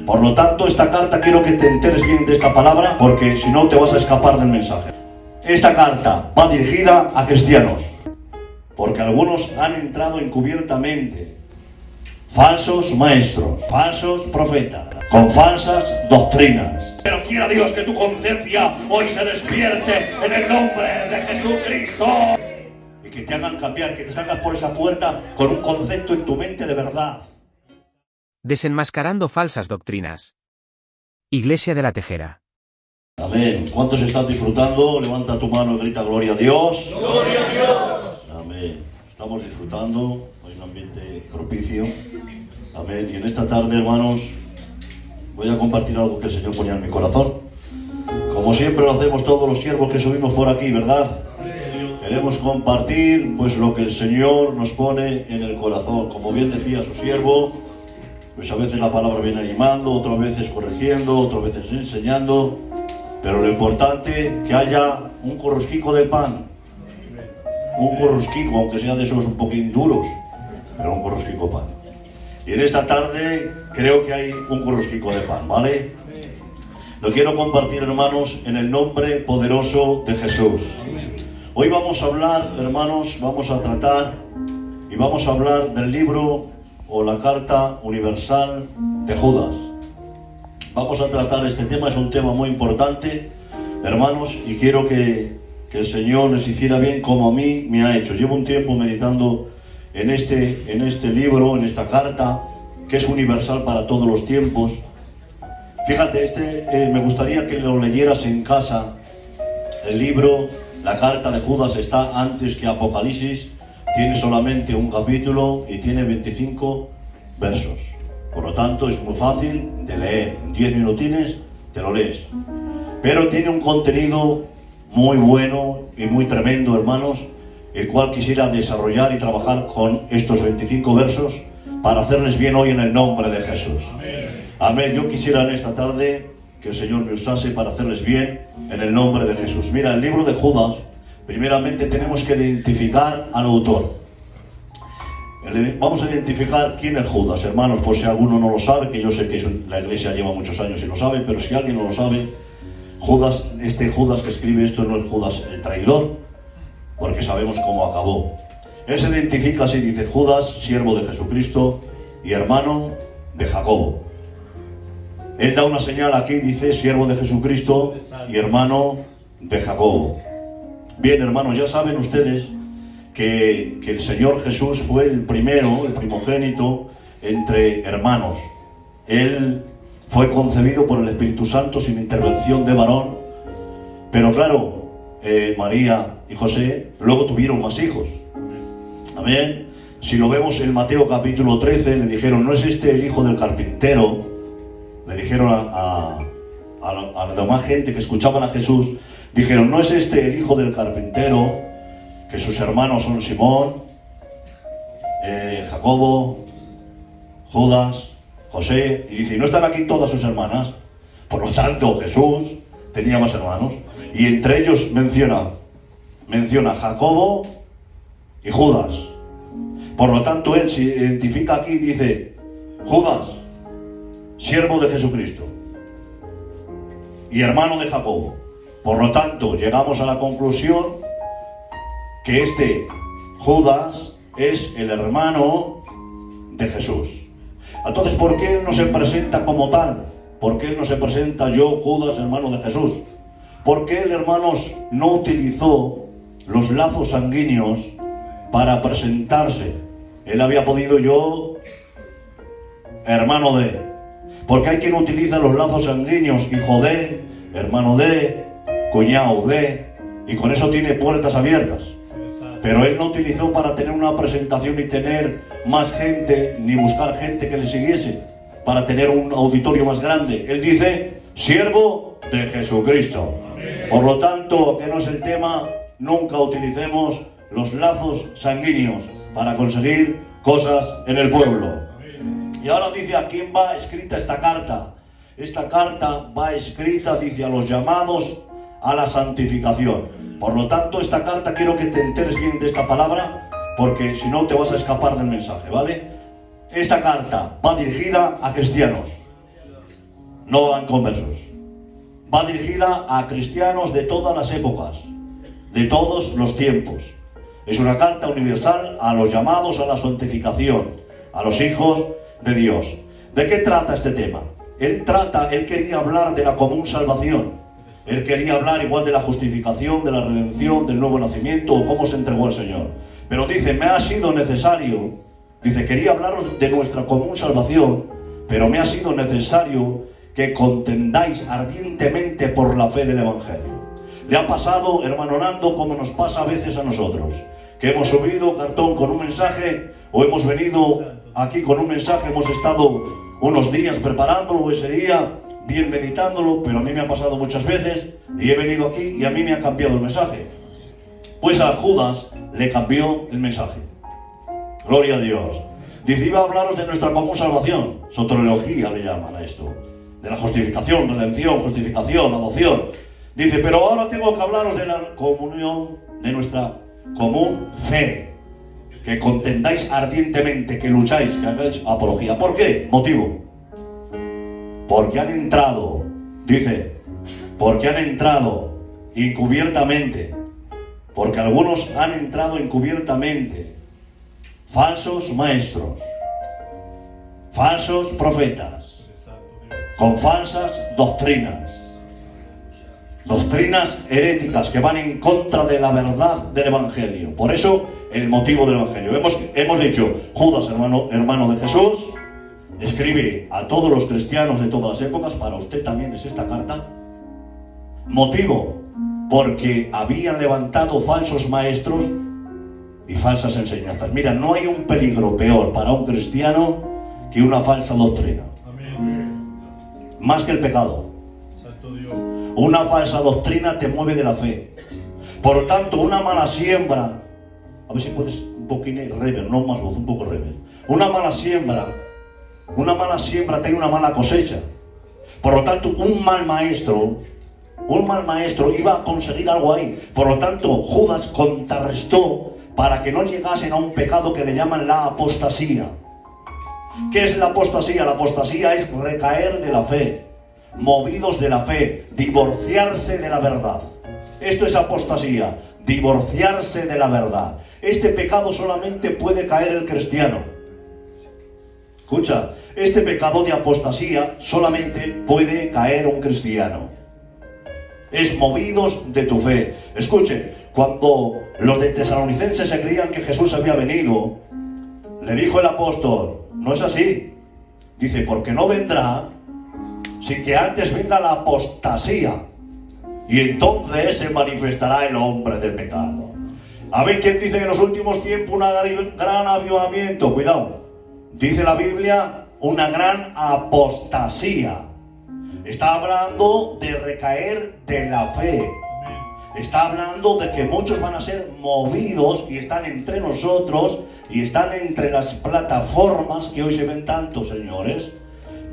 Por lo tanto, esta carta quiero que te enteres bien de esta palabra, porque si no te vas a escapar del mensaje. Esta carta va dirigida a cristianos, porque algunos han entrado encubiertamente, falsos maestros, falsos profetas, con falsas doctrinas. Pero quiera Dios que tu conciencia hoy se despierte en el nombre de Jesucristo. Y que te hagan cambiar, que te salgas por esa puerta con un concepto en tu mente de verdad. Desenmascarando falsas doctrinas. Iglesia de la Tejera. Amén. ¿Cuántos están disfrutando? Levanta tu mano y grita gloria a Dios. ¡Gloria a Dios! Amén. Estamos disfrutando, hay un ambiente propicio. Amén. Y en esta tarde, hermanos, voy a compartir algo que el Señor ponía en mi corazón. Como siempre lo hacemos todos los siervos que subimos por aquí, ¿verdad? Queremos compartir pues lo que el Señor nos pone en el corazón. Como bien decía su siervo, pues a veces la palabra viene animando, otras veces corrigiendo, otras veces enseñando. Pero lo importante que haya un corrosquico de pan. Un corrosquico, aunque sea de esos un poquín duros, pero un corrosquico de pan. Y en esta tarde creo que hay un corrosquico de pan, ¿vale? Lo quiero compartir, hermanos, en el nombre poderoso de Jesús. Hoy vamos a hablar, hermanos, vamos a tratar y vamos a hablar del libro o la carta universal de Judas. Vamos a tratar este tema, es un tema muy importante, hermanos, y quiero que el Señor les hiciera bien como a mí me ha hecho. Llevo un tiempo meditando en este libro, en esta carta, que es universal para todos los tiempos. Fíjate, me gustaría que lo leyeras en casa. El libro, la carta de Judas, está antes que Apocalipsis, tiene solamente un capítulo y tiene 25 versos. Por lo tanto, es muy fácil de leer. En 10 minutines te lo lees. Pero tiene un contenido muy bueno y muy tremendo, hermanos, el cual quisiera desarrollar y trabajar con estos 25 versos para hacerles bien hoy en el nombre de Jesús. Amén. Yo quisiera en esta tarde que el Señor me usase para hacerles bien en el nombre de Jesús. Mira, el libro de Judas, primeramente tenemos que identificar al autor. Vamos a identificar quién es Judas, hermanos, por si alguno no lo sabe, que yo sé que la iglesia lleva muchos años y lo sabe, pero si alguien no lo sabe, Judas, este Judas que escribe esto no es Judas el traidor, porque sabemos cómo acabó. Él se identifica así, dice: Judas, siervo de Jesucristo y hermano de Jacobo. Él da una señal aquí, dice: siervo de Jesucristo y hermano de Jacobo. Bien, hermanos, ya saben ustedes que el Señor Jesús fue el primero, el primogénito entre hermanos. Él fue concebido por el Espíritu Santo sin intervención de varón, pero claro, María y José luego tuvieron más hijos. Amén. Si lo vemos en Mateo capítulo 13, le dijeron: ¿no es este el hijo del carpintero? Le dijeron a la demás gente que escuchaban a Jesús, dijeron: ¿no es este el hijo del carpintero? Que sus hermanos son Simón, Jacobo, Judas, José. Y dice: ¿no están aquí todas sus hermanas? Por lo tanto, Jesús tenía más hermanos. Y entre ellos menciona Jacobo y Judas. Por lo tanto, él se identifica aquí y dice: Judas, siervo de Jesucristo y hermano de Jacobo. Por lo tanto, llegamos a la conclusión que este Judas es el hermano de Jesús. Entonces, ¿por qué él no se presenta como tal? ¿Por qué él no se presenta: yo, Judas, hermano de Jesús? ¿Por qué él, hermanos, no utilizó los lazos sanguíneos para presentarse? Él había podido: yo, hermano de. Porque hay quien utiliza los lazos sanguíneos: hijo de, hermano de, cuñado de, y con eso tiene puertas abiertas. Pero él no utilizó para tener una presentación ni tener más gente, ni buscar gente que le siguiese, para tener un auditorio más grande. Él dice: siervo de Jesucristo. Por lo tanto, que no es el tema, nunca utilicemos los lazos sanguíneos para conseguir cosas en el pueblo. Y ahora dice: ¿a quién va escrita esta carta? Esta carta va escrita, dice, a los llamados a la santificación. Por lo tanto, esta carta quiero que te enteres bien de esta palabra, porque si no te vas a escapar del mensaje, ¿vale? Esta carta va dirigida a cristianos. no van conversos. Va dirigida a cristianos de todas las épocas, de todos los tiempos. Es una carta universal a los llamados a la santificación, a los hijos de Dios. ¿De qué trata este tema? Él quería hablar de la común salvación. Él quería hablar igual de la justificación, de la redención, del nuevo nacimiento o cómo se entregó el Señor. Pero dice, me ha sido necesario, dice, quería hablaros de nuestra común salvación, pero me ha sido necesario que contendáis ardientemente por la fe del Evangelio. Le ha pasado, hermano Nando, como nos pasa a veces a nosotros, que hemos subido cartón con un mensaje o hemos venido aquí con un mensaje, hemos estado unos días preparándolo ese día, bien meditándolo, pero a mí me ha pasado muchas veces y he venido aquí y a mí me ha cambiado el mensaje. Pues a Judas le cambió el mensaje. Gloria a Dios. Dice, iba a hablaros de nuestra común salvación. Soteriología le llaman a esto. De la justificación, redención, justificación, adopción. Dice, pero ahora tengo que hablaros de la comunión, de nuestra común fe. Que contendáis ardientemente, que lucháis, que hagáis apología. ¿Por qué? Motivo. Porque han entrado, dice, porque han entrado encubiertamente. Porque algunos han entrado encubiertamente. Falsos maestros, falsos profetas, con falsas doctrinas. Doctrinas heréticas que van en contra de la verdad del Evangelio. Por eso, el motivo del Evangelio. Hemos dicho, Judas, hermano de Jesús, escribe a todos los cristianos de todas las épocas, para usted también es esta carta. Motivo, porque habían levantado falsos maestros y falsas enseñanzas. Mira, no hay un peligro peor para un cristiano que una falsa doctrina. Amén. Más que el pecado. Santo Dios. Una falsa doctrina te mueve de la fe. Por lo tanto, una mala siembra, a ver si puedes un poquito rever, no más voz, un poco rever. Una mala siembra trae una mala cosecha. Por lo tanto, un mal maestro iba a conseguir algo ahí. Por lo tanto, Judas contrarrestó para que no llegasen a un pecado que le llaman la apostasía. ¿Qué es la apostasía? La apostasía es recaer de la fe, movidos de la fe, divorciarse de la verdad. Esto es apostasía, divorciarse de la verdad. Este pecado solamente puede caer el cristiano. Escucha, este pecado de apostasía solamente puede caer un cristiano. Es movidos de tu fe. Escuche, cuando los de Tesalonicenses se creían que Jesús había venido, le dijo el apóstol, no es así. Dice, porque no vendrá sin que antes venga la apostasía. Y entonces se manifestará el hombre del pecado. A ver quién dice que en los últimos tiempos un gran avivamiento. Cuidado. Dice la Biblia una gran apostasía. Está hablando de recaer de la fe. Está hablando de que muchos van a ser movidos y están entre nosotros y están entre las plataformas que hoy se ven tanto, señores.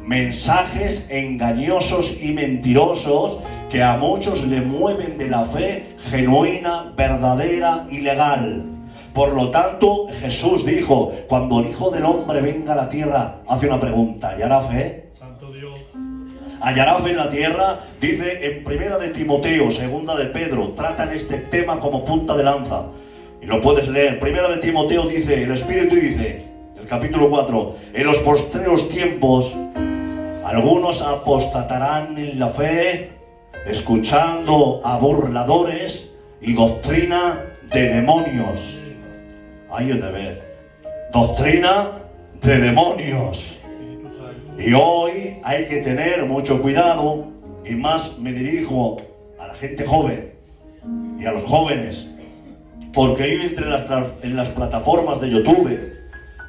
Mensajes engañosos y mentirosos que a muchos le mueven de la fe genuina, verdadera y legal. Por lo tanto, Jesús dijo, cuando el Hijo del Hombre venga a la tierra, hace una pregunta, ¿hallará fe? Santo Dios. ¿Hallará fe en la tierra? Dice en 1 de Timoteo, 2 de Pedro, tratan este tema como punta de lanza. Y lo puedes leer. 1 de Timoteo dice, el Espíritu dice, el capítulo 4, en los postreros tiempos, algunos apostatarán en la fe, escuchando a burladores y doctrina de demonios. Ahí es de ver. Doctrina de demonios. Y hoy hay que tener mucho cuidado, y más me dirijo a la gente joven y a los jóvenes, porque hoy en las plataformas de YouTube,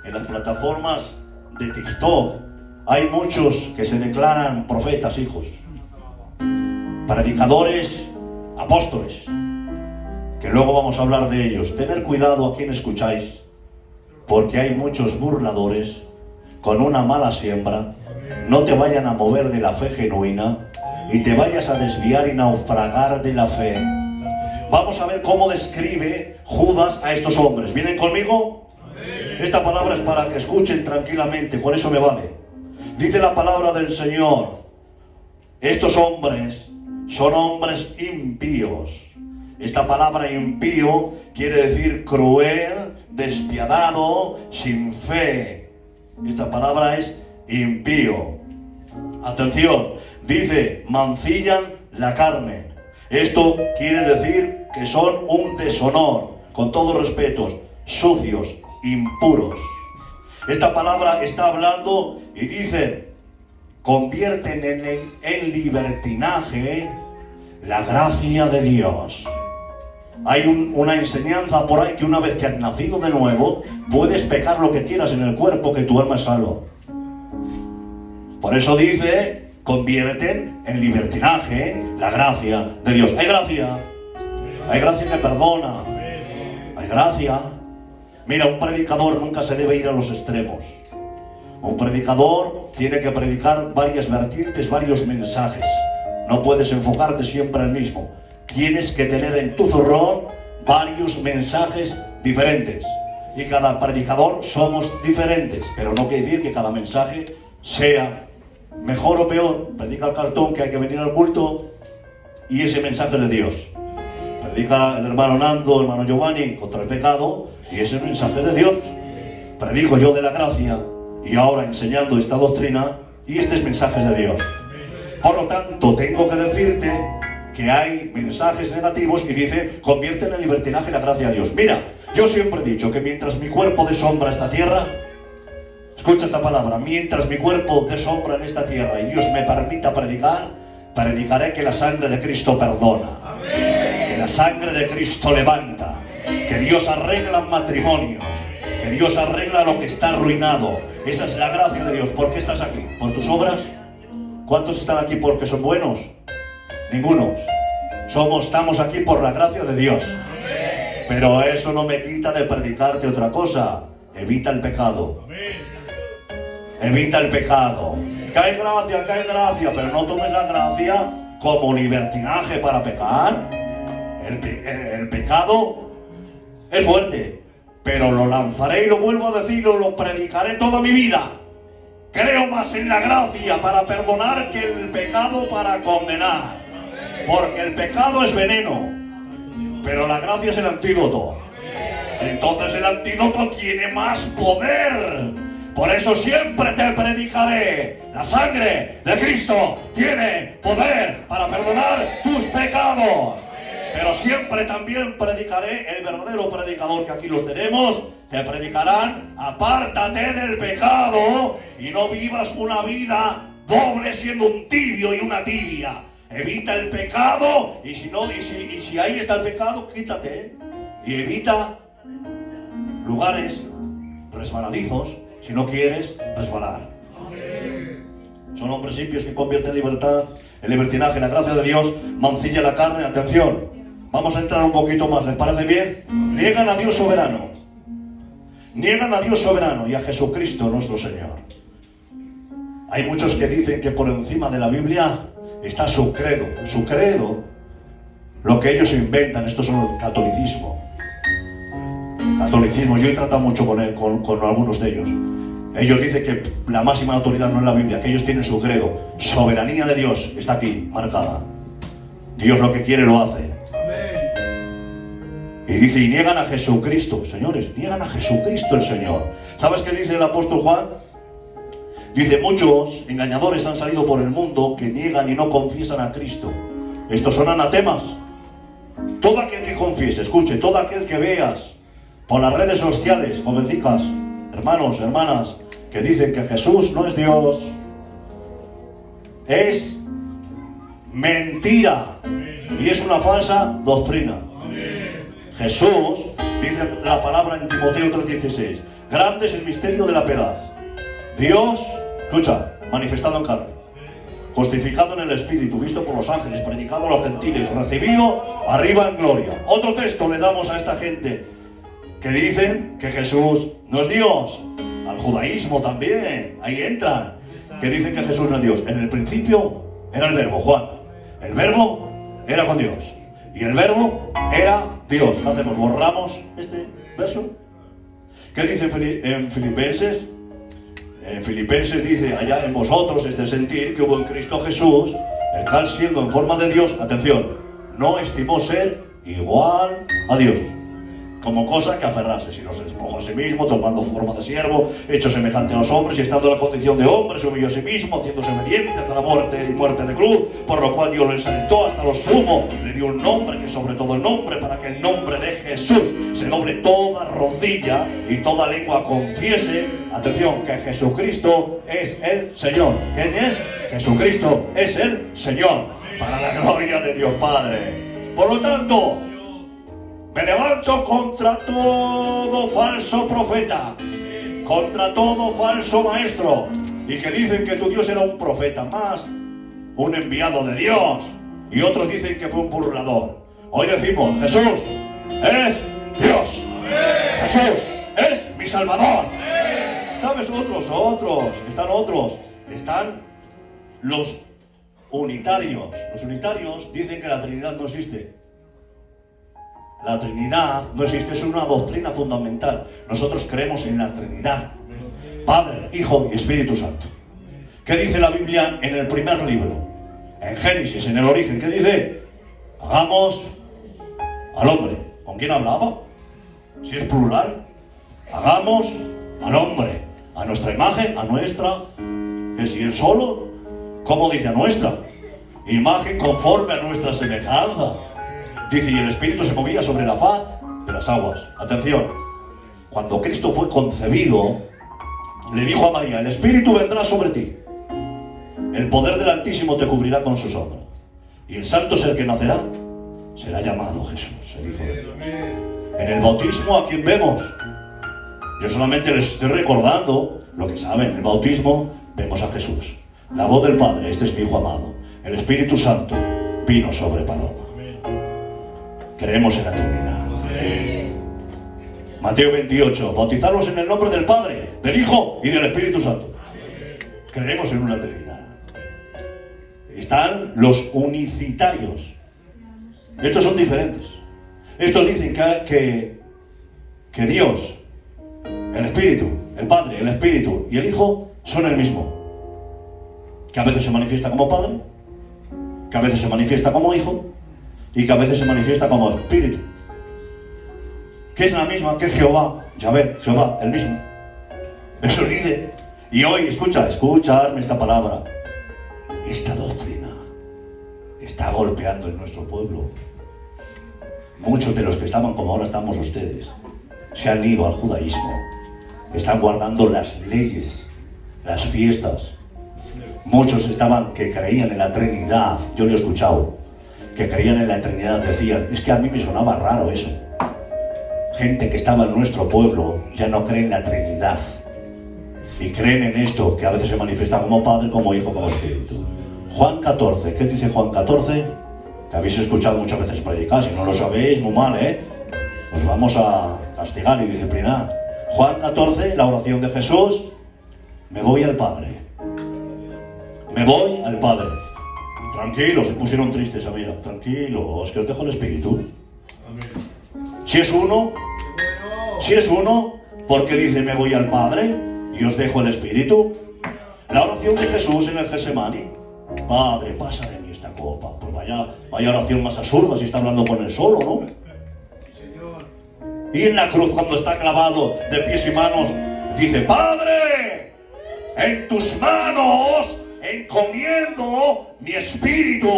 en las plataformas de TikTok, hay muchos que se declaran profetas, hijos, predicadores, apóstoles, que luego vamos a hablar de ellos. Tener cuidado a quien escucháis, porque hay muchos burladores con una mala siembra. No te vayan a mover de la fe genuina y te vayas a desviar y naufragar de la fe. Vamos a ver cómo describe Judas a estos hombres. ¿Vienen conmigo? Esta palabra es para que escuchen tranquilamente, con eso me vale. Dice la palabra del Señor, estos hombres son hombres impíos. Esta palabra impío quiere decir cruel, despiadado, sin fe. Esta palabra es impío. Atención, dice, mancillan la carne. Esto quiere decir que son un deshonor, con todos respetos, sucios, impuros. Esta palabra está hablando y dice, convierten en libertinaje la gracia de Dios. Hay una enseñanza por ahí que una vez que has nacido de nuevo, puedes pecar lo que quieras en el cuerpo, que tu alma es salva. Por eso dice, convierten en libertinaje la gracia de Dios. Hay gracia que perdona, hay gracia. Mira, un predicador nunca se debe ir a los extremos. Un predicador tiene que predicar varias vertientes, varios mensajes. No puedes enfocarte siempre en el mismo. Tienes que tener en tu zurrón varios mensajes diferentes. Y cada predicador somos diferentes, pero no quiere decir que cada mensaje sea mejor o peor. Predica el cartón que hay que venir al culto y ese mensaje de Dios. Predica el hermano Nando, el hermano Giovanni contra el pecado y ese mensaje de Dios. Predico yo de la gracia y ahora enseñando esta doctrina y este es mensaje de Dios. Por lo tanto, tengo que decirte que hay mensajes negativos y dice, convierten en libertinaje la gracia de Dios. Mira, yo siempre he dicho que mientras mi cuerpo dé sombra a esta tierra, escucha esta palabra, mientras mi cuerpo dé sombra en esta tierra y Dios me permita predicar, predicaré que la sangre de Cristo perdona, que la sangre de Cristo levanta, que Dios arregla matrimonios, que Dios arregla lo que está arruinado. Esa es la gracia de Dios. ¿Por qué estás aquí? ¿Por tus obras? ¿Cuántos están aquí porque son buenos? Ninguno. Estamos aquí por la gracia de Dios. Pero eso no me quita de predicarte otra cosa. Evita el pecado. Evita el pecado. Que hay gracia, pero no tomes la gracia como libertinaje para pecar. El pecado es fuerte, pero lo lanzaré y lo vuelvo a decir, lo predicaré toda mi vida. Creo más en la gracia para perdonar que el pecado para condenar. Porque el pecado es veneno, pero la gracia es el antídoto. Entonces el antídoto tiene más poder. Por eso siempre te predicaré. La sangre de Cristo tiene poder para perdonar tus pecados. Pero siempre también predicaré, el verdadero predicador que aquí los tenemos, te predicarán, apártate del pecado y no vivas una vida doble siendo un tibio y una tibia. Evita el pecado y si ahí está el pecado, quítate. Y evita lugares resbaladizos si no quieres resbalar. Son hombres impios que convierten libertad en libertinaje. La gracia de Dios mancilla la carne. Atención, vamos a entrar un poquito más, ¿les parece bien? Niegan a Dios soberano. Niegan a Dios soberano y a Jesucristo nuestro Señor. Hay muchos que dicen que por encima de la Biblia está su credo. Su credo, lo que ellos inventan, esto es el catolicismo. Catolicismo, yo he tratado mucho con algunos de ellos. Ellos dicen que la máxima autoridad no es la Biblia, que ellos tienen su credo. Soberanía de Dios está aquí, marcada. Dios lo que quiere lo hace. Y dice, y niegan a Jesucristo. Señores, niegan a Jesucristo el Señor. ¿Sabes qué dice el apóstol Juan? Dice, muchos engañadores han salido por el mundo que niegan y no confiesan a Cristo. Estos son anatemas. Todo aquel que confiese, escuche, todo aquel que veas por las redes sociales, jovencicas, hermanos, hermanas, que dicen que Jesús no es Dios, es mentira y es una falsa doctrina. Jesús, dice la palabra en Timoteo 3:16, grande es el misterio de la piedad. Dios, escucha, manifestado en carne, justificado en el Espíritu, visto por los ángeles, predicado a los gentiles, recibido arriba en gloria. Otro texto le damos a esta gente que dicen que Jesús no es Dios. Al judaísmo también, ahí entran, que dicen que Jesús no es Dios. En el principio era el verbo, Juan. El verbo era con Dios. Y el verbo era Dios. ¿Qué hacemos? ¿Borramos este verso? ¿Qué dice en Filipenses? En Filipenses dice, allá en vosotros este sentir que hubo en Cristo Jesús, el cual siendo en forma de Dios, atención, no estimó ser igual a Dios, como cosa que aferrarse, sino se despojó a sí mismo, tomando forma de siervo, hecho semejante a los hombres, y estando en la condición de hombre, se humilló a sí mismo, haciéndose obediente hasta la muerte y muerte de cruz, por lo cual Dios lo exaltó hasta lo sumo, le dio un nombre que sobre todo el nombre, para que el nombre de Jesús se doble toda rodilla y toda lengua confiese, atención, que Jesucristo es el Señor. ¿Quién es? Jesucristo es el Señor, para la gloria de Dios Padre. Por lo tanto, me levanto contra todo falso profeta, contra todo falso maestro, y que dicen que tu Dios era un profeta más, un enviado de Dios, y otros dicen que fue un burlador. Hoy decimos, Jesús es Dios, Jesús es mi Salvador. ¿Sabes? Están los unitarios. Los unitarios dicen que la Trinidad no existe. La Trinidad no existe, es una doctrina fundamental. Nosotros creemos en la Trinidad, Padre, Hijo y Espíritu Santo. ¿Qué dice la Biblia en el primer libro? En Génesis, en el origen, ¿qué dice? Hagamos al hombre. ¿Con quién hablaba? Si es plural, hagamos al hombre, a nuestra imagen, a nuestra, que si es solo, ¿cómo dice a nuestra? Imagen conforme a nuestra semejanza. Dice, y el Espíritu se movía sobre la faz de las aguas. Atención, cuando Cristo fue concebido, le dijo a María, el Espíritu vendrá sobre ti. El poder del Altísimo te cubrirá con su sombra. Y el santo ser que nacerá será llamado Jesús, el Hijo de Dios. En el bautismo, ¿a quién vemos? Yo solamente les estoy recordando lo que saben. En el bautismo vemos a Jesús. La voz del Padre, este es mi Hijo amado. El Espíritu Santo vino sobre paloma. Creemos en la Trinidad. Mateo 28. Bautizarlos en el nombre del Padre, del Hijo y del Espíritu Santo. Creemos en una Trinidad. Están los unicitarios. Estos son diferentes. Estos dicen que Dios, el Espíritu, el Padre, el Espíritu y el Hijo son el mismo. Que a veces se manifiesta como Padre, que a veces se manifiesta como Hijo y que a veces se manifiesta como Espíritu. Que es la misma, que es Jehová, Yahvé, Jehová, el mismo. Eso dice. Y hoy, escuchadme esta palabra. Esta doctrina está golpeando en nuestro pueblo. Muchos de los que estaban como ahora estamos ustedes se han ido al judaísmo. Están guardando las leyes, las fiestas. Muchos que creían en la Trinidad. Yo lo he escuchado. Que creían en la Trinidad decían, es que a mí me sonaba raro eso. Gente que estaba en nuestro pueblo ya no cree en la Trinidad. Y creen en esto, que a veces se manifiesta como Padre, como Hijo, como Espíritu. Juan 14, ¿qué dice Juan 14? Que habéis escuchado muchas veces predicar, si no lo sabéis, muy mal, Os vamos a castigar y disciplinar. Juan 14, la oración de Jesús, me voy al Padre. Me voy al Padre. Tranquilos, se pusieron tristes, mira, tranquilos, que os dejo el Espíritu. Si es uno, porque dice me voy al Padre y os dejo el Espíritu. La oración de Jesús en el Getsemaní, Padre, pasa de mí esta copa. Pues vaya oración más absurda si está hablando con él solo, ¿no? Y en la cruz, cuando está clavado de pies y manos, dice, Padre, en tus manos encomiendo mi espíritu.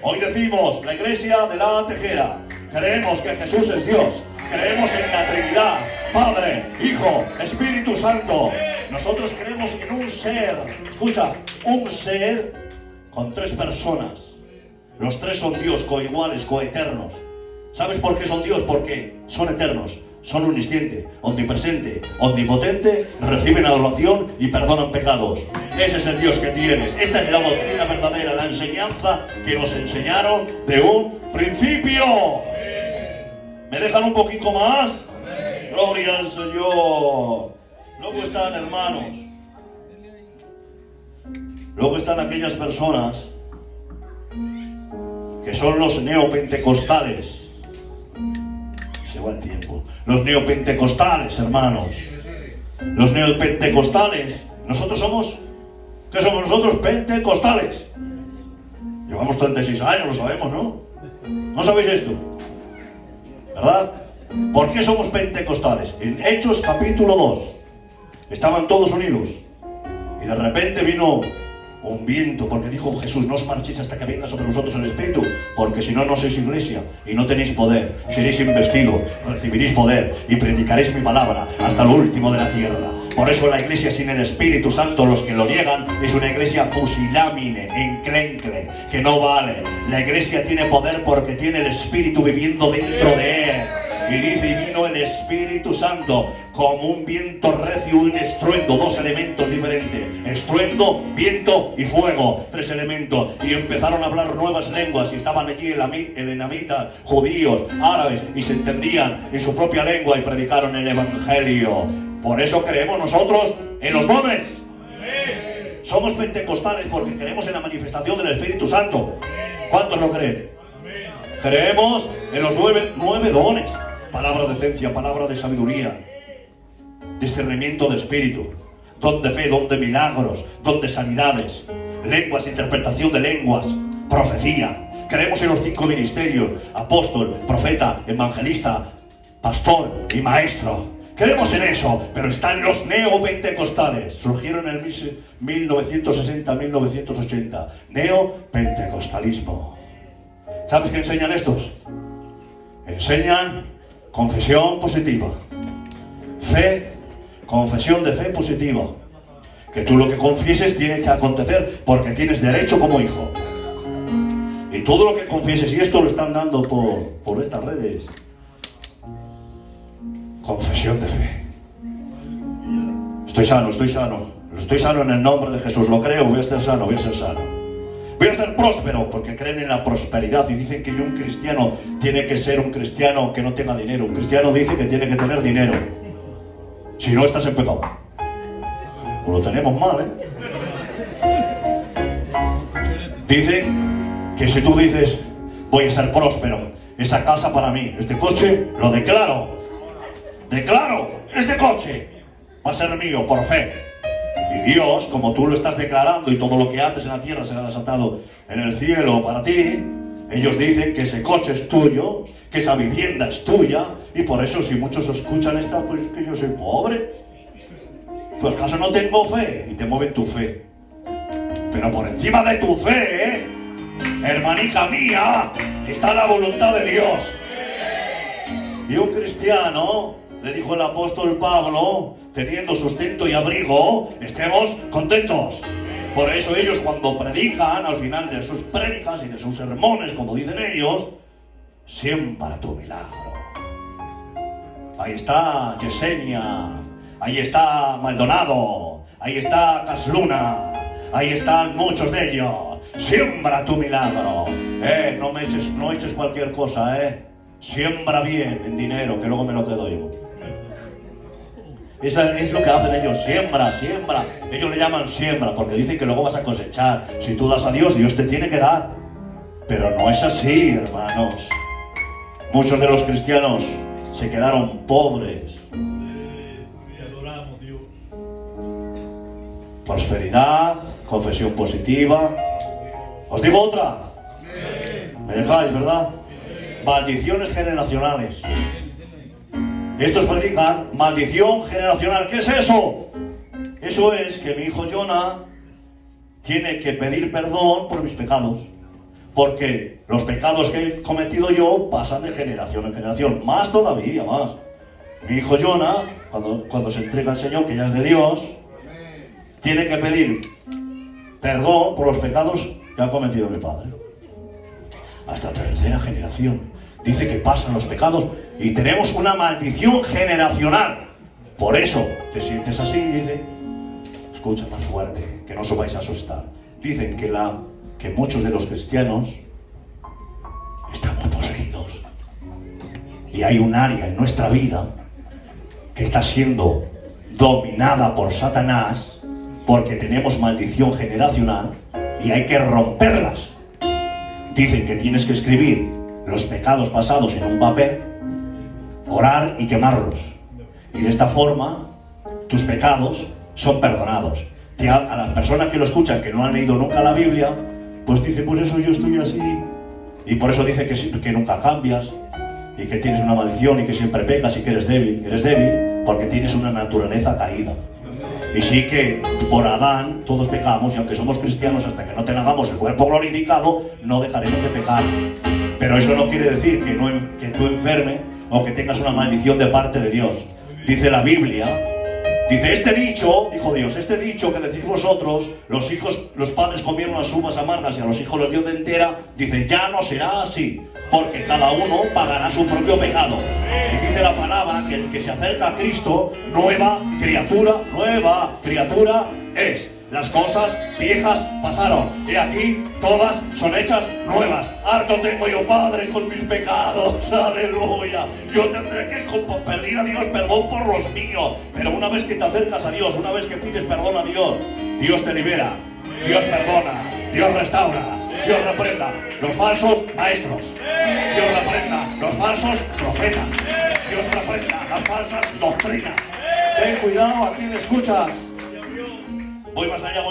Hoy decimos, la iglesia de la Tejera, creemos que Jesús es Dios, creemos en la Trinidad, Padre, Hijo, Espíritu Santo. Nosotros creemos en un ser, escucha, un ser con tres personas. Los tres son Dios, coiguales, coeternos. ¿Sabes por qué son Dios? Porque son eternos, son omnisciente, omnipresente, omnipotente, reciben adoración y perdonan pecados. Ese es el Dios que tienes. Esta es la doctrina verdadera, la enseñanza que nos enseñaron de un principio. ¿Me dejan un poquito más? Gloria al Señor. Luego están, hermanos, luego están aquellas personas que son los neopentecostales. Se va el tiempo. Los neopentecostales, hermanos. Los neopentecostales. Nosotros somos, ¿qué somos nosotros? Pentecostales. Llevamos 36 años, lo sabemos, ¿no? ¿No sabéis esto? ¿Verdad? ¿Por qué somos pentecostales? En Hechos capítulo 2 estaban todos unidos y de repente vino un viento, porque dijo Jesús: no os marchéis hasta que venga sobre vosotros el Espíritu, porque si no, no sois iglesia y no tenéis poder. Seréis investidos, recibiréis poder y predicaréis mi palabra hasta lo último de la tierra. Por eso la iglesia sin el Espíritu Santo, los que lo niegan, es una iglesia fusilámine, enclencle, que no vale. La iglesia tiene poder porque tiene el Espíritu viviendo dentro de él. Y dice: y vino el Espíritu Santo como un viento recio y un estruendo, dos elementos diferentes: estruendo, viento y fuego, tres elementos. Y empezaron a hablar nuevas lenguas, y estaban allí elamitas, judíos, árabes, y se entendían en su propia lengua y predicaron el Evangelio. Por eso creemos nosotros en los dones. Somos pentecostales porque creemos en la manifestación del Espíritu Santo. ¿Cuántos lo creen? Creemos en los nueve dones: palabra de ciencia, palabra de sabiduría, discernimiento de espíritu, don de fe, don de milagros, don de sanidades, lenguas, interpretación de lenguas, profecía. Creemos en los 5 ministerios: apóstol, profeta, evangelista, pastor y maestro. Creemos en eso, pero están los neopentecostales. Surgieron en el 1960-1980. Neopentecostalismo. ¿Sabes qué enseñan estos? Enseñan confesión positiva, fe, confesión de fe positiva, que tú lo que confieses tiene que acontecer porque tienes derecho como hijo. Y todo lo que confieses, y esto lo están dando por estas redes: confesión de fe. Estoy sano en el nombre de Jesús, lo creo, voy a estar sano, voy a ser sano. Voy a ser próspero, porque creen en la prosperidad y dicen que un cristiano tiene que ser un cristiano que no tenga dinero. Un cristiano dice que tiene que tener dinero. Si no, estás en pecado. Pues lo tenemos mal, Dicen que si tú dices: voy a ser próspero, esa casa para mí, este coche lo declaro, este coche va a ser mío por fe. Y Dios, como tú lo estás declarando, y todo lo que haces en la tierra será desatado en el cielo para ti, ellos dicen que ese coche es tuyo, que esa vivienda es tuya. Y por eso, si muchos escuchan esta, pues es que yo soy pobre. Pues acaso no tengo fe, y te mueven tu fe. Pero por encima de tu fe, hermanita mía, está la voluntad de Dios. Y un cristiano, le dijo el apóstol Pablo, teniendo sustento y abrigo, estemos contentos. Por eso ellos, cuando predican, al final de sus prédicas y de sus sermones, como dicen ellos: siembra tu milagro. Ahí está Yesenia, ahí está Maldonado, ahí está Casluna, ahí están muchos de ellos. Siembra tu milagro. No eches cualquier cosa, Siembra bien en dinero, que luego me lo quedo yo. Eso es lo que hacen ellos: siembra. Ellos le llaman siembra porque dicen que luego vas a cosechar. Si tú das a Dios, Dios te tiene que dar. Pero no es así, hermanos. Muchos de los cristianos se quedaron pobres. Prosperidad, confesión positiva. Os digo otra. ¿Me dejáis, verdad? Maldiciones generacionales. Estos predican maldición generacional. ¿Qué es eso? Eso es que mi hijo Jonah tiene que pedir perdón por mis pecados, porque los pecados que he cometido yo pasan de generación en generación. Más todavía, más. Mi hijo Jonah, cuando se entrega al Señor, que ya es de Dios, tiene que pedir perdón por los pecados que ha cometido mi padre. Hasta tercera generación. Dice que pasan los pecados y tenemos una maldición generacional. Por eso te sientes así, dice. Escucha más fuerte, que no os vais a asustar. Dicen que muchos de los cristianos estamos poseídos. Y hay un área en nuestra vida que está siendo dominada por Satanás, porque tenemos maldición generacional y hay que romperlas. Dicen que tienes que escribir los pecados pasados en un papel, orar y quemarlos. Y de esta forma, tus pecados son perdonados. A las personas que lo escuchan, que no han leído nunca la Biblia, pues dice, por eso yo estoy así. Y por eso dice que nunca cambias, y que tienes una maldición, y que siempre pecas, y que eres débil. Eres débil porque tienes una naturaleza caída. Y sí que por Adán todos pecamos, y aunque somos cristianos, hasta que no tengamos el cuerpo glorificado, no dejaremos de pecar. Pero eso no quiere decir que tú enfermes o que tengas una maldición de parte de Dios. Dice la Biblia, dice, este dicho, dijo Dios, este dicho que decís vosotros, los padres comieron las uvas amargas y a los hijos les dio de entera, dice, ya no será así, porque cada uno pagará su propio pecado. Y dice la palabra que el que se acerca a Cristo, nueva criatura es. Las cosas viejas pasaron, y aquí todas son hechas nuevas. Harto tengo yo, Padre, con mis pecados, aleluya. Yo tendré que pedir a Dios perdón por los míos. Pero una vez que te acercas a Dios, una vez que pides perdón a Dios, Dios te libera, Dios perdona, Dios restaura, Dios reprenda los falsos maestros, Dios reprenda los falsos profetas, Dios reprenda las falsas doctrinas. Ten cuidado a quien escuchas. Voy más allá.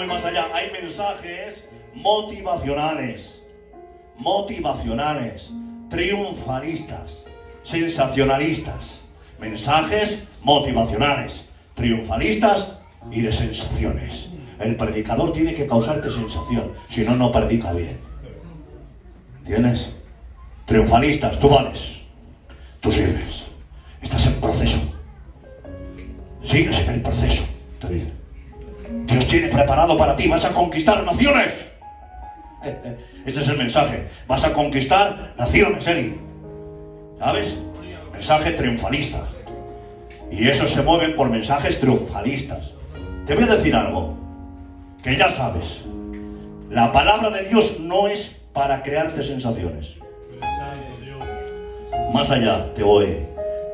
Hay mensajes motivacionales, triunfalistas, sensacionalistas. Mensajes motivacionales, triunfalistas y de sensaciones. El predicador tiene que causarte sensación, si no, no predica bien. ¿Entiendes? Triunfalistas, tú vales, tú sirves, estás en proceso. Sigues en el proceso, te dice. Dios tiene preparado para ti, vas a conquistar naciones. Ese es el mensaje. Vas a conquistar naciones, Eli. ¿Sabes? Mensaje triunfalista. Y esos se mueven por mensajes triunfalistas. Te voy a decir algo que ya sabes. La palabra de Dios no es para crearte sensaciones. Más allá te voy.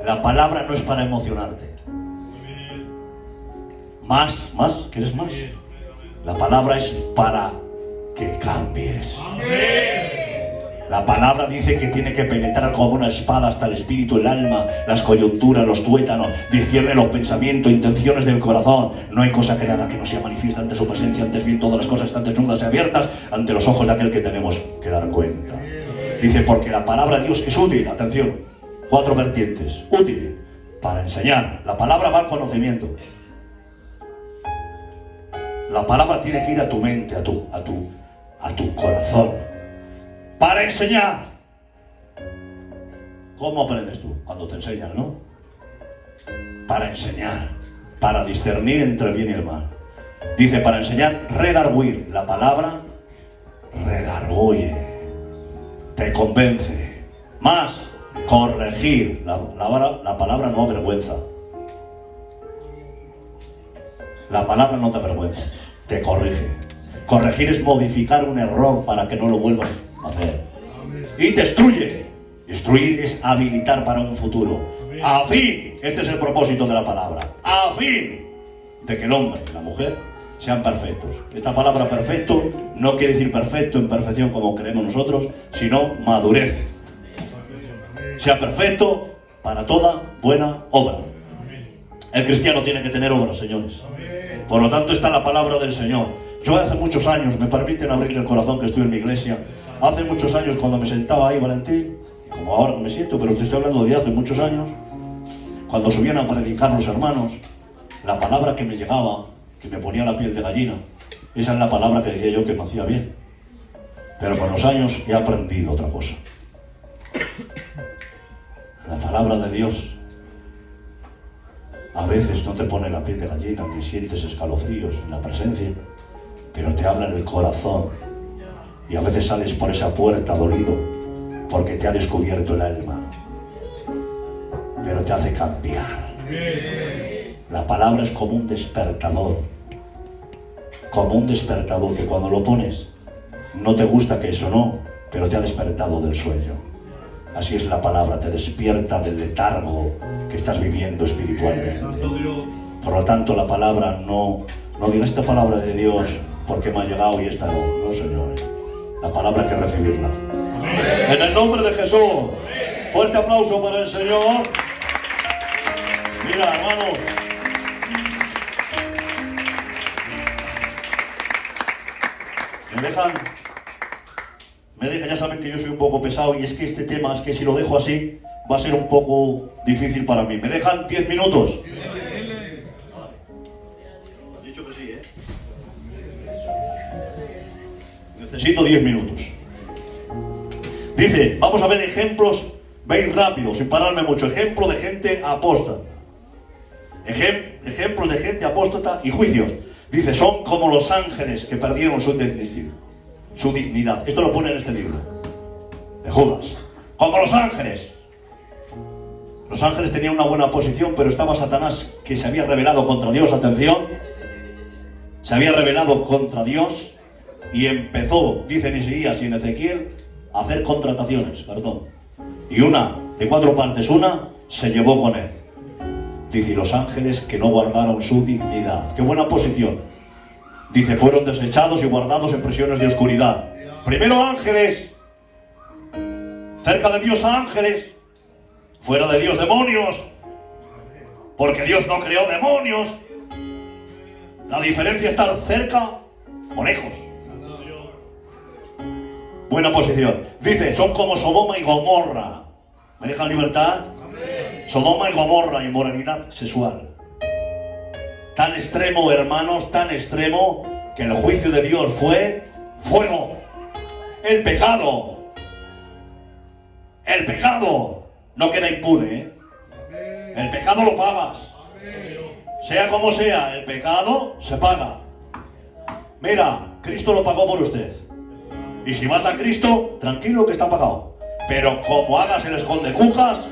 La palabra no es para emocionarte. Más, ¿quieres más? La palabra es para que cambies. La palabra dice que tiene que penetrar como una espada hasta el espíritu, el alma, las coyunturas, los tuétanos, discierne los pensamientos, intenciones del corazón. No hay cosa creada que no sea manifiesta ante su presencia, antes bien todas las cosas están desnudas y abiertas ante los ojos de aquel que tenemos que dar cuenta. Dice, porque la palabra de Dios es útil, atención, 4 vertientes, útil para enseñar. La palabra va al conocimiento. La palabra tiene que ir a tu mente, a tu corazón, para enseñar. ¿Cómo aprendes tú? Cuando te enseñan, ¿no? Para enseñar, para discernir entre el bien y el mal. Dice, para enseñar, redarguir. La palabra redarguye, te convence. Más, corregir. La palabra no avergüenza. La palabra no te avergüenza, te corrige. Corregir es modificar un error para que no lo vuelvas a hacer. Y te instruye. Instruir es habilitar para un futuro. A fin, este es el propósito de la palabra, a fin de que el hombre y la mujer sean perfectos. Esta palabra perfecto no quiere decir perfecto en perfección como creemos nosotros, sino madurez. Sea perfecto para toda buena obra. El cristiano tiene que tener obras, señores. Por lo tanto está la palabra del Señor. Yo hace muchos años, me permiten abrir el corazón que estoy en mi iglesia, hace muchos años cuando me sentaba ahí, Valentín, como ahora me siento, pero te estoy hablando de hace muchos años, cuando subían a predicar los hermanos, la palabra que me llegaba, que me ponía la piel de gallina, esa es la palabra que decía yo que me hacía bien. Pero con los años he aprendido otra cosa. La palabra de Dios a veces no te pone la piel de gallina, ni sientes escalofríos en la presencia, pero te habla en el corazón. Y a veces sales por esa puerta dolido, porque te ha descubierto el alma. Pero te hace cambiar. La palabra es como un despertador. Como un despertador que cuando lo pones, no te gusta que eso no, pero te ha despertado del sueño. Así es la palabra, te despierta del letargo que estás viviendo espiritualmente. Por lo tanto, la palabra no diga esta palabra de Dios porque me ha llegado y esta no. No, señores. La palabra hay que recibirla. En el nombre de Jesús. Fuerte aplauso para el Señor. Mira, hermanos. ¿Me dejan? me deja, ya saben que yo soy un poco pesado y es que este tema, es que si lo dejo así, va a ser un poco difícil para mí. ¿Me dejan 10 minutos? Has dicho que sí, ¿eh? Necesito 10 minutos. Dice, vamos a ver ejemplos, veis rápido, sin pararme mucho. Ejemplo de gente apóstata. Ejemplos de gente apóstata y juicios. Dice, son como los ángeles que perdieron su dignidad. Esto lo pone en este libro de Judas. Como los ángeles. Los ángeles tenían una buena posición, pero estaba Satanás, que se había rebelado contra Dios. Atención, se había rebelado contra Dios y empezó, dice en Isaías y en Ezequiel, a hacer contrataciones, perdón. Y una, de 4 partes, una se llevó con él. Dice, y los ángeles que no guardaron su dignidad. ¡Qué buena posición! Dice, fueron desechados y guardados en prisiones de oscuridad. Primero ángeles, cerca de Dios ángeles, fuera de Dios demonios, porque Dios no creó demonios. La diferencia es estar cerca o lejos. Buena posición. Dice, son como Sodoma y Gomorra. ¿Me dejan libertad? Sodoma y Gomorra, inmoralidad sexual. Tan extremo, hermanos, tan extremo, que el juicio de Dios fue fuego. El pecado no queda impune, ¿eh? El pecado lo pagas. Sea como sea, el pecado se paga. Mira, Cristo lo pagó por usted. Y si vas a Cristo, tranquilo que está pagado. Pero como hagas el escondecucas,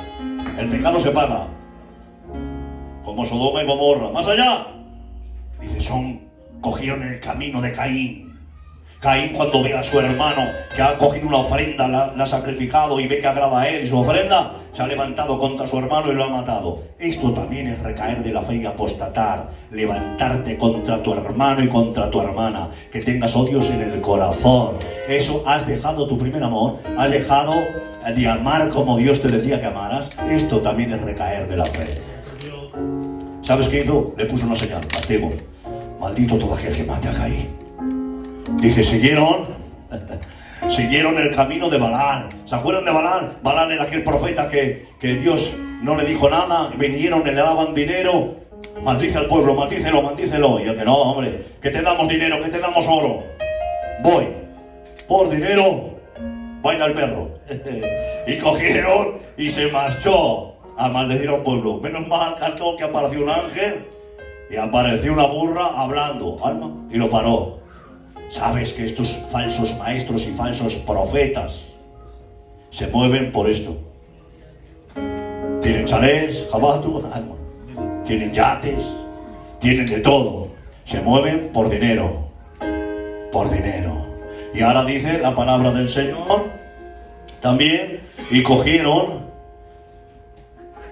el pecado se paga. Como Sodoma y Gomorra. Más allá, dice, cogieron el camino de Caín. Caín, cuando ve a su hermano que ha cogido una ofrenda, la ha sacrificado y ve que agrada a él y su ofrenda, se ha levantado contra su hermano y lo ha matado. Esto también es recaer de la fe y apostatar, levantarte contra tu hermano y contra tu hermana, que tengas odios en el corazón. Eso, has dejado tu primer amor, has dejado de amar como Dios te decía que amaras. Esto también es recaer de la fe. ¿Sabes qué hizo? Le puso una señal, castigo. Maldito todo aquel que mate a Caín. Dice, siguieron el camino de Balaam. ¿Se acuerdan de Balaam? Balaam era aquel profeta que Dios no le dijo nada. Vinieron y le daban dinero. Maldice al pueblo, maldícelo. Y el que no, hombre, que te damos dinero, que te damos oro. Voy. Por dinero, baila el perro. Y cogieron y se marchó a maldecir a un pueblo. Menos mal cantó que apareció un ángel y apareció una burra hablando. Alma, y lo paró. Sabes que estos falsos maestros y falsos profetas se mueven por esto. Tienen chalés, jabatu, tienen yates, tienen de todo. Se mueven por dinero. Por dinero. Y ahora dice la palabra del Señor también, y cogieron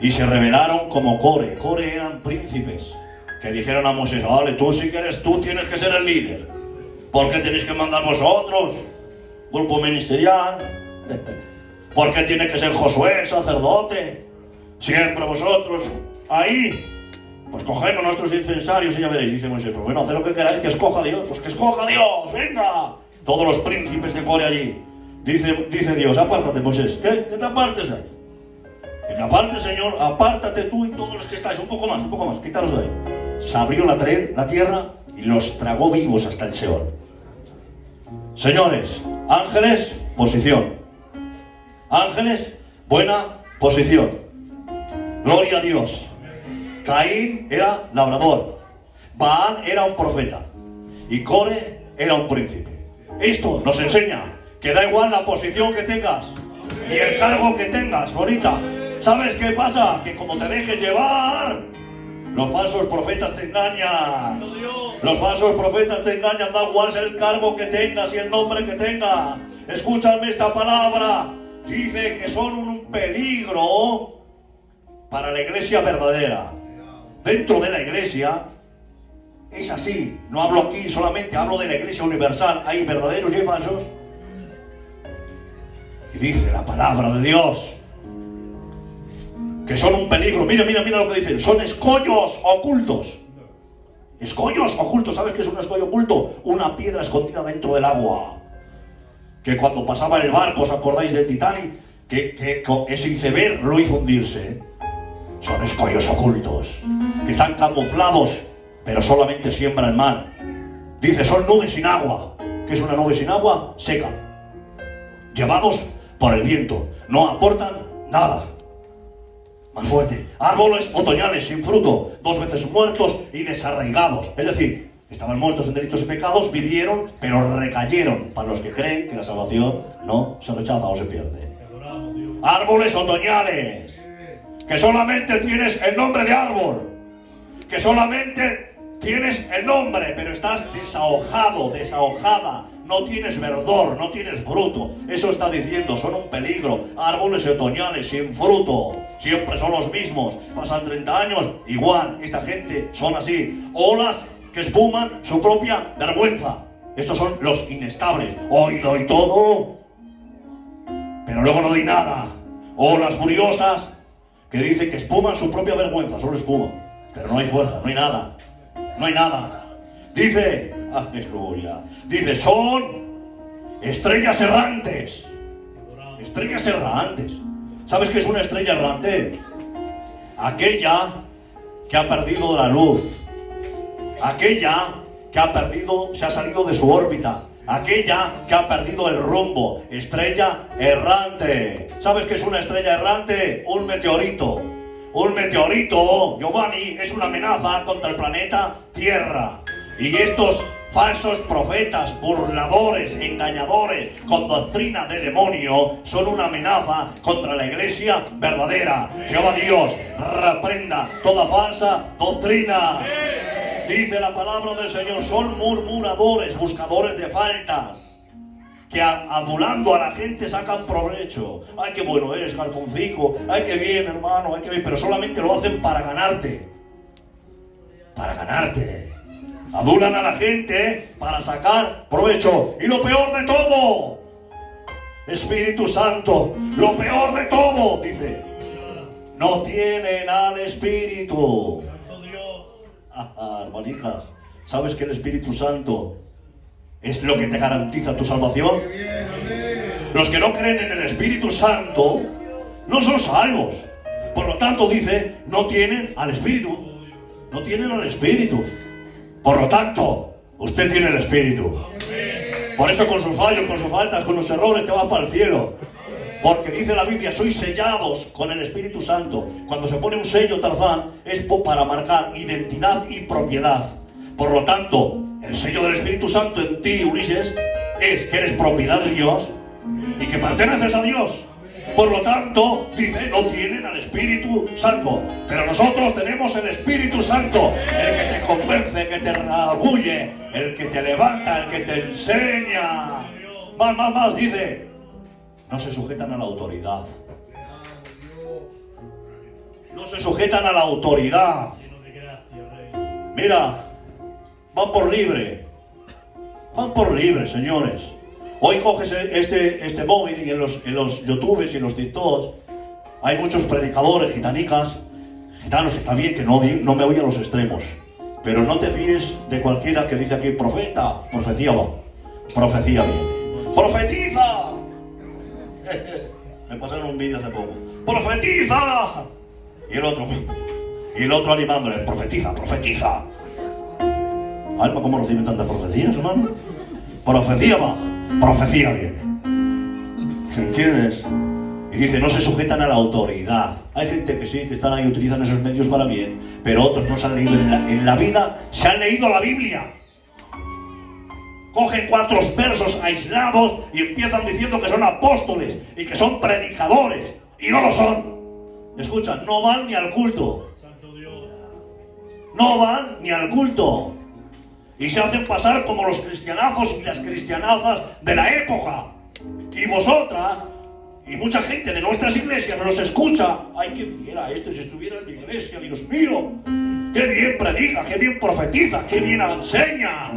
y se rebelaron como Core. Core eran príncipes que dijeron a Moisés, vale, tú si quieres, tú tienes que ser el líder. ¿Por qué tenéis que mandar vosotros? Grupo ministerial. ¿Por qué tiene que ser Josué, sacerdote? Siempre vosotros ahí. Pues cogemos nuestros incensarios y ya veréis, dice Moisés. Pues bueno, haced lo que queráis, que escoja Dios. Pues que escoja Dios, venga. Todos los príncipes de Core allí. Dice Dios, apártate, Moisés. ¿Qué? ¿Qué te apartes ahí? Que me aparte, Señor, apártate tú y todos los que estáis. Un poco más, quítalos de ahí. Se abrió la tierra y los tragó vivos hasta el Seol. Señores, ángeles, posición. Ángeles, buena posición. Gloria a Dios. Caín era labrador. Balaam era un profeta. Y Core era un príncipe. Esto nos enseña que da igual la posición que tengas y el cargo que tengas, bonita. ¿Sabes qué pasa? Que como te dejes llevar, los falsos profetas te engañan. Los falsos profetas te engañan, da igual el cargo que tengas y el nombre que tengas. Escúchame esta palabra. Dice que son un peligro para la iglesia verdadera. Dentro de la iglesia es así. No hablo aquí solamente, hablo de la iglesia universal. Hay verdaderos y hay falsos. Y dice la palabra de Dios que son un peligro. Mira lo que dicen. Son escollos ocultos. Escollos ocultos. ¿Sabes qué es un escollo oculto? Una piedra escondida dentro del agua. que cuando pasaba el barco, ¿os acordáis del Titanic? Que ese iceberg lo hizo hundirse. Son escollos ocultos, que están camuflados, pero solamente siembran mal. Dice, son nubes sin agua. ¿Qué es una nube sin agua? Seca. Llevados por el viento, no aportan nada. Más fuerte, árboles otoñales sin fruto, 2 veces muertos y desarraigados. Es decir, estaban muertos en delitos y pecados, vivieron, pero recayeron. Para los que creen que la salvación no se rechaza o se pierde. Árboles otoñales, que solamente tienes el nombre de árbol, que solamente tienes el nombre, pero estás desahojado, desahojada. No tienes verdor, no tienes fruto. Eso está diciendo, son un peligro. Árboles otoñales sin fruto. Siempre son los mismos. Pasan 30 años, igual. Esta gente son así. Olas que espuman su propia vergüenza. Estos son los inestables. Hoy doy todo, pero luego no doy nada. Olas furiosas que dicen que espuman su propia vergüenza. Solo espuma, pero no hay fuerza, no hay nada. No hay nada. Dice, aleluya, dice, son estrellas errantes. Estrellas errantes. ¿Sabes qué es una estrella errante? Aquella que ha perdido la luz. Aquella que ha perdido, se ha salido de su órbita. Aquella que ha perdido el rumbo. Estrella errante. ¿Sabes qué es una estrella errante? Un meteorito. Un meteorito, Giovanni, es una amenaza contra el planeta Tierra. Y estos falsos profetas, burladores, engañadores, con doctrina de demonio, son una amenaza contra la iglesia verdadera. Jehová Dios reprenda toda falsa doctrina. Dice la palabra del Señor, son murmuradores, buscadores de faltas, que adulando a la gente sacan provecho. Ay, qué bueno eres, cartoncico. Ay, qué bien, hermano. Ay, qué bien. Pero solamente lo hacen para ganarte. Para ganarte. Adulan a la gente para sacar provecho. Y lo peor de todo, Espíritu Santo, lo peor de todo, dice, no tienen al Espíritu. Hermanijas, ¿sabes que el Espíritu Santo es lo que te garantiza tu salvación? Los que no creen en el Espíritu Santo no son salvos. Por lo tanto, dice, no tienen al Espíritu. No tienen al Espíritu. Por lo tanto, usted tiene el Espíritu. Por eso con sus fallos, con sus faltas, con los errores te vas para el cielo. Porque dice la Biblia, sois sellados con el Espíritu Santo. Cuando se pone un sello, Tarzán, es para marcar identidad y propiedad. Por lo tanto, el sello del Espíritu Santo en ti, Ulises, es que eres propiedad de Dios y que perteneces a Dios. Por lo tanto, dice, no tienen al Espíritu Santo. Pero nosotros tenemos el Espíritu Santo, el que te convence, que te redarguye, el que te levanta, el que te enseña. Más, dice, no se sujetan a la autoridad. No se sujetan a la autoridad. Mira, van por libre. Van por libre, señores. Hoy coges este móvil y en los YouTubes y en los TikToks hay muchos predicadores, gitanos, que está bien que no me voy a los extremos. Pero no te fíes de cualquiera que dice aquí, profeta, profecía va. Profecía viene. ¡Profetiza! Me pasaron un vídeo hace poco. ¡Profetiza! Y el otro animándole, profetiza, profetiza. Alma, ¿cómo reciben tantas profecías, hermano? Profecía va. Profecía viene. ¿Se entiendes? Y dice, no se sujetan a la autoridad. Hay gente que sí, que están ahí, utilizan esos medios para bien, pero otros no se han leído en la vida, se han leído la Biblia. Cogen 4 versos aislados y empiezan diciendo que son apóstoles y que son predicadores, y no lo son. Escucha, no van ni al culto. No van ni al culto. Y se hacen pasar como los cristianazos y las cristianazas de la época. Y vosotras, y mucha gente de nuestras iglesias nos escucha. ¡Ay, qué fiera esto! Si estuviera en mi iglesia, Dios mío. ¡Qué bien predica! ¡Qué bien profetiza! ¡Qué bien enseña!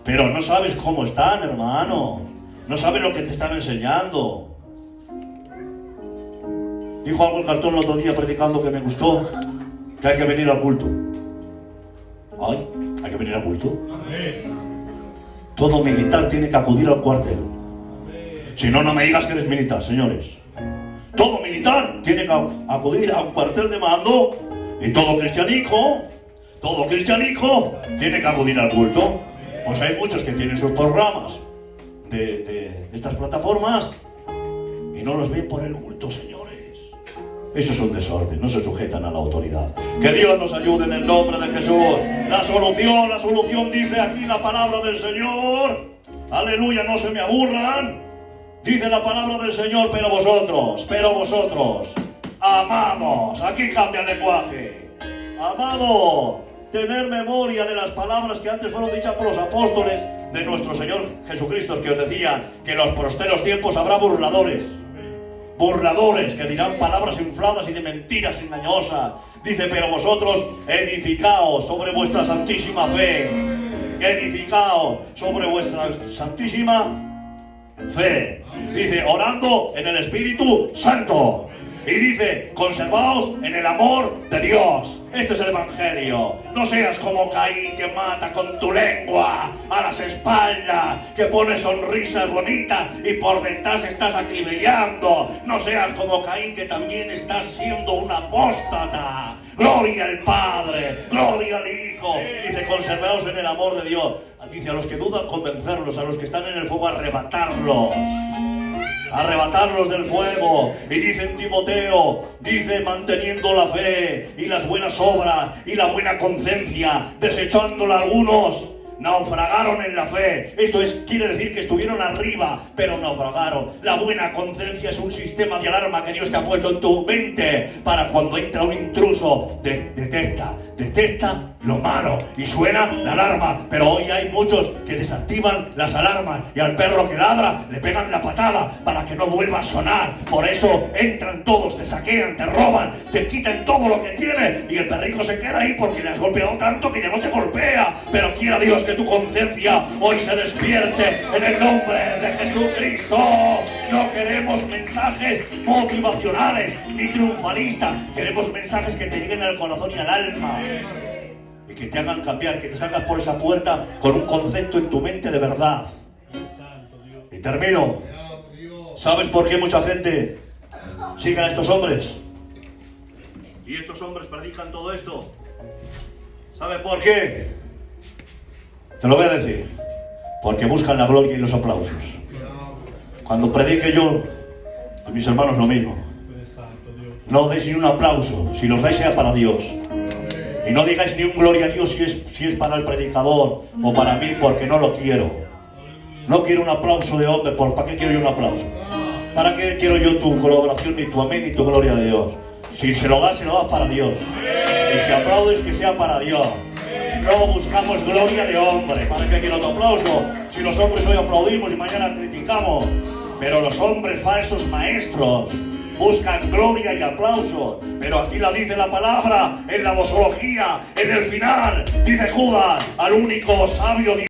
Pero no sabes cómo están, hermano. No sabes lo que te están enseñando. Dijo algo el cartón el otro día predicando que me gustó, que hay que venir al culto. ¡Ay! Hay que venir al culto. Todo militar tiene que acudir al cuartel. Si no, no me digas que eres militar, señores. Todo militar tiene que acudir a un cuartel de mando y todo cristianico tiene que acudir al culto. Pues hay muchos que tienen sus programas de estas plataformas y no los ven por el culto, señores. Eso es un desorden, no se sujetan a la autoridad. Que Dios nos ayude en el nombre de Jesús. La solución dice aquí la palabra del Señor. Aleluya, no se me aburran. Dice la palabra del Señor, pero vosotros, amados, aquí cambia el lenguaje. Amado, tener memoria de las palabras que antes fueron dichas por los apóstoles de nuestro Señor Jesucristo, que os decía que en los posteros tiempos habrá burladores que dirán palabras infladas y de mentiras engañosas. Dice, pero vosotros edificaos sobre vuestra santísima fe. Edificaos sobre vuestra santísima fe. Dice, orando en el Espíritu Santo. Y dice, conservaos en el amor de Dios. Este es el Evangelio. No seas como Caín, que mata con tu lengua a las espaldas, que pone sonrisas bonitas y por detrás estás acribillando. No seas como Caín, que también estás siendo un apóstata. Gloria al Padre, gloria al Hijo. Dice, conservaos en el amor de Dios. Dice, a los que dudan, convencerlos. A los que están en el fuego, arrebatarlos del fuego. Y dice en Timoteo, dice, manteniendo la fe y las buenas obras y la buena conciencia, desechándola algunos, naufragaron en la fe. Esto quiere decir que estuvieron arriba, pero naufragaron. La buena conciencia es un sistema de alarma que Dios te ha puesto en tu mente para cuando entra un intruso, detecta lo malo y suena la alarma. Pero hoy hay muchos que desactivan las alarmas y al perro que ladra le pegan la patada para que no vuelva a sonar. Por eso entran todos, te saquean, te roban, te quitan todo lo que tienes y el perrico se queda ahí porque le has golpeado tanto que ya no te golpea. Pero quiera Dios que tu conciencia hoy se despierte en el nombre de Jesucristo. No queremos mensajes motivacionales ni triunfalistas. Queremos mensajes que te lleguen al corazón y al alma y que te hagan cambiar, que te salgas por esa puerta con un concepto en tu mente de verdad. Y termino. ¿Sabes por qué mucha gente sigue a estos hombres? Y estos hombres predican todo esto. ¿Sabes por qué? Te lo voy a decir. Porque buscan la gloria y los aplausos. Cuando predique yo, a mis hermanos lo mismo. No deis ni un aplauso. Si los dais sea para Dios. Y no digáis ni un gloria a Dios si es para el predicador o para mí, porque no lo quiero. No quiero un aplauso de hombre. ¿Para qué quiero yo un aplauso? ¿Para qué quiero yo tu colaboración, ni tu amén, ni tu gloria de Dios? Si se lo das para Dios. Y si aplaudes, que sea para Dios. No buscamos gloria de hombre. ¿Para qué quiero tu aplauso? Si los hombres hoy aplaudimos y mañana criticamos. Pero los hombres falsos maestros buscan gloria y aplauso. Pero aquí la dice la palabra en la dosología, en el final. Dice Judas, al único sabio Dios.